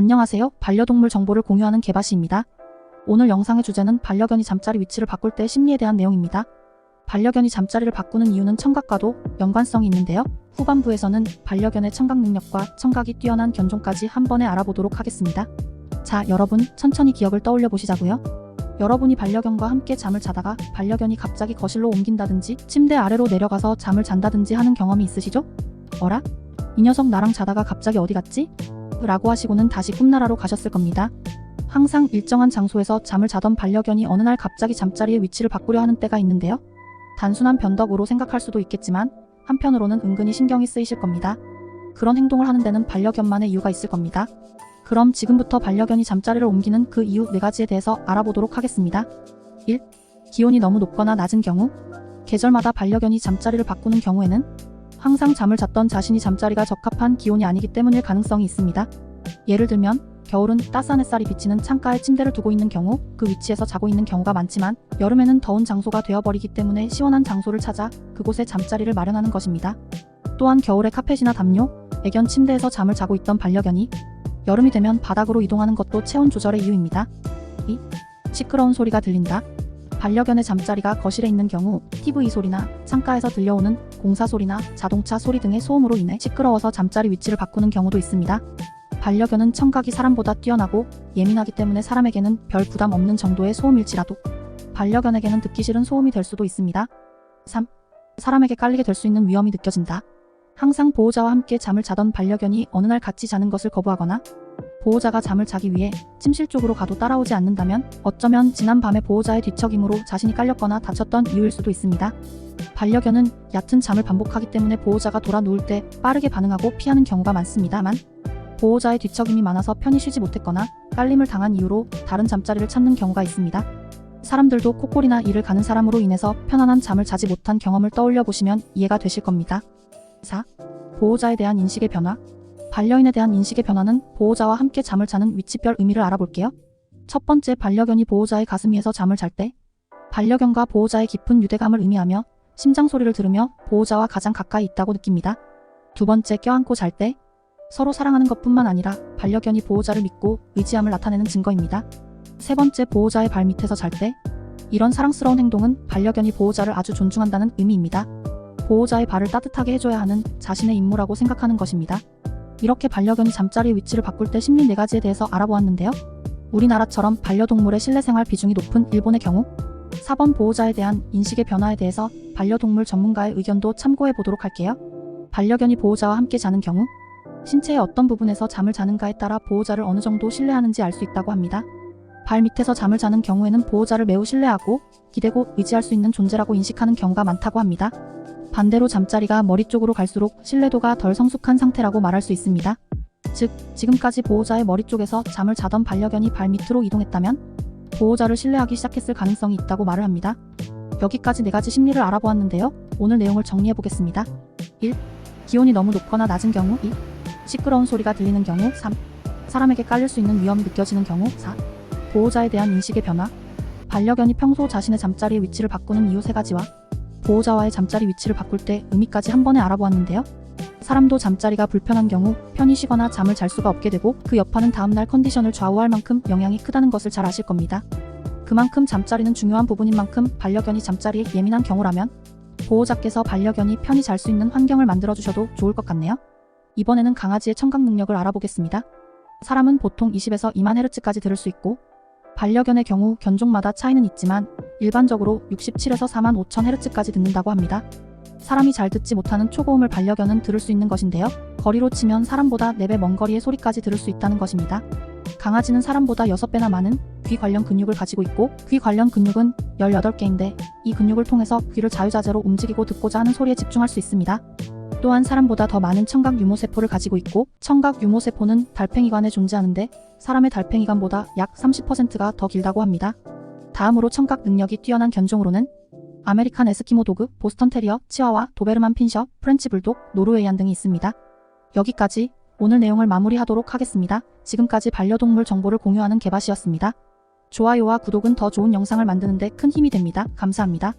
안녕하세요. 반려동물 정보를 공유하는 개바시입니다. 오늘 영상의 주제는 반려견이 잠자리 위치를 바꿀 때 심리에 대한 내용입니다. 반려견이 잠자리를 바꾸는 이유는 청각과도 연관성이 있는데요. 후반부에서는 반려견의 청각 능력과 청각이 뛰어난 견종까지 한 번에 알아보도록 하겠습니다. 자, 여러분 천천히 기억을 떠올려 보시자고요. 여러분이 반려견과 함께 잠을 자다가 반려견이 갑자기 거실로 옮긴다든지 침대 아래로 내려가서 잠을 잔다든지 하는 경험이 있으시죠? 어라? 이 녀석 나랑 자다가 갑자기 어디 갔지? 라고 하시고는 다시 꿈나라로 가셨을 겁니다. 항상 일정한 장소에서 잠을 자던 반려견이 어느 날 갑자기 잠자리의 위치를 바꾸려 하는 때가 있는데요. 단순한 변덕으로 생각할 수도 있겠지만 한편으로는 은근히 신경이 쓰이실 겁니다. 그런 행동을 하는 데는 반려견만의 이유가 있을 겁니다. 그럼 지금부터 반려견이 잠자리를 옮기는 그 이유 4가지에 대해서 알아보도록 하겠습니다. 1. 기온이 너무 높거나 낮은 경우. 계절마다 반려견이 잠자리를 바꾸는 경우에는 항상 잠을 잤던 자신이 잠자리가 적합한 기온이 아니기 때문일 가능성이 있습니다. 예를 들면 겨울은 따스한 햇살이 비치는 창가에 침대를 두고 있는 경우 그 위치에서 자고 있는 경우가 많지만 여름에는 더운 장소가 되어버리기 때문에 시원한 장소를 찾아 그곳에 잠자리를 마련하는 것입니다. 또한 겨울에 카펫이나 담요, 애견 침대에서 잠을 자고 있던 반려견이 여름이 되면 바닥으로 이동하는 것도 체온 조절의 이유입니다. 2. 시끄러운 소리가 들린다. 반려견의 잠자리가 거실에 있는 경우 TV 소리나 창가에서 들려오는 공사 소리나 자동차 소리 등의 소음으로 인해 시끄러워서 잠자리 위치를 바꾸는 경우도 있습니다. 반려견은 청각이 사람보다 뛰어나고 예민하기 때문에 사람에게는 별 부담 없는 정도의 소음일지라도 반려견에게는 듣기 싫은 소음이 될 수도 있습니다. 3. 사람에게 깔리게 될 수 있는 위험이 느껴진다. 항상 보호자와 함께 잠을 자던 반려견이 어느 날 같이 자는 것을 거부하거나 보호자가 잠을 자기 위해 침실 쪽으로 가도 따라오지 않는다면 어쩌면 지난 밤에 보호자의 뒤척임으로 자신이 깔렸거나 다쳤던 이유일 수도 있습니다. 반려견은 얕은 잠을 반복하기 때문에 보호자가 돌아 누울 때 빠르게 반응하고 피하는 경우가 많습니다만 보호자의 뒤척임이 많아서 편히 쉬지 못했거나 깔림을 당한 이유로 다른 잠자리를 찾는 경우가 있습니다. 사람들도 코골이나 이를 가는 사람으로 인해서 편안한 잠을 자지 못한 경험을 떠올려 보시면 이해가 되실 겁니다. 4. 보호자에 대한 인식의 변화. 반려인에 대한 인식의 변화는 보호자와 함께 잠을 자는 위치별 의미를 알아볼게요. 첫 번째, 반려견이 보호자의 가슴 위에서 잠을 잘 때 반려견과 보호자의 깊은 유대감을 의미하며 심장 소리를 들으며 보호자와 가장 가까이 있다고 느낍니다. 두 번째, 껴안고 잘 때 서로 사랑하는 것뿐만 아니라 반려견이 보호자를 믿고 의지함을 나타내는 증거입니다. 세 번째, 보호자의 발 밑에서 잘 때 이런 사랑스러운 행동은 반려견이 보호자를 아주 존중한다는 의미입니다. 보호자의 발을 따뜻하게 해줘야 하는 자신의 임무라고 생각하는 것입니다. 이렇게 반려견이 잠자리 위치를 바꿀 때 심리 4가지에 대해서 알아보았는데요. 우리나라처럼 반려동물의 실내생활 비중이 높은 일본의 경우 4번 보호자에 대한 인식의 변화에 대해서 반려동물 전문가의 의견도 참고해 보도록 할게요. 반려견이 보호자와 함께 자는 경우 신체의 어떤 부분에서 잠을 자는가에 따라 보호자를 어느 정도 신뢰하는지 알 수 있다고 합니다. 발 밑에서 잠을 자는 경우에는 보호자를 매우 신뢰하고 기대고 의지할 수 있는 존재라고 인식하는 경우가 많다고 합니다. 반대로 잠자리가 머리 쪽으로 갈수록 신뢰도가 덜 성숙한 상태라고 말할 수 있습니다. 즉, 지금까지 보호자의 머리 쪽에서 잠을 자던 반려견이 발 밑으로 이동했다면 보호자를 신뢰하기 시작했을 가능성이 있다고 말을 합니다. 여기까지 4가지 심리를 알아보았는데요. 오늘 내용을 정리해 보겠습니다. 1. 기온이 너무 높거나 낮은 경우. 2. 시끄러운 소리가 들리는 경우. 3. 사람에게 깔릴 수 있는 위험이 느껴지는 경우. 4. 보호자에 대한 인식의 변화. 반려견이 평소 자신의 잠자리의 위치를 바꾸는 이유 3가지와 보호자와의 잠자리 위치를 바꿀 때 의미까지 한 번에 알아보았는데요. 사람도 잠자리가 불편한 경우 편히 쉬거나 잠을 잘 수가 없게 되고 그 여파는 다음날 컨디션을 좌우할 만큼 영향이 크다는 것을 잘 아실 겁니다. 그만큼 잠자리는 중요한 부분인 만큼 반려견이 잠자리에 예민한 경우라면 보호자께서 반려견이 편히 잘 수 있는 환경을 만들어주셔도 좋을 것 같네요. 이번에는 강아지의 청각 능력을 알아보겠습니다. 사람은 보통 20에서 2만 헤르츠까지 들을 수 있고 반려견의 경우 견종마다 차이는 있지만 일반적으로 67에서 4만 5천 헤르츠까지 듣는다고 합니다. 사람이 잘 듣지 못하는 초고음을 반려견은 들을 수 있는 것인데요. 거리로 치면 사람보다 4배 먼 거리의 소리까지 들을 수 있다는 것입니다. 강아지는 사람보다 6배나 많은 귀 관련 근육을 가지고 있고 귀 관련 근육은 18개인데 이 근육을 통해서 귀를 자유자재로 움직이고 듣고자 하는 소리에 집중할 수 있습니다. 또한 사람보다 더 많은 청각 유모세포를 가지고 있고 청각 유모세포는 달팽이관에 존재하는데 사람의 달팽이관보다 약 30%가 더 길다고 합니다. 다음으로 청각 능력이 뛰어난 견종으로는 아메리칸 에스키모 도그, 보스턴 테리어, 치와와, 도베르만 핀셔, 프렌치 불독, 노르웨이안 등이 있습니다. 여기까지 오늘 내용을 마무리하도록 하겠습니다. 지금까지 반려동물 정보를 공유하는 개바시였습니다. 좋아요와 구독은 더 좋은 영상을 만드는 데 큰 힘이 됩니다. 감사합니다.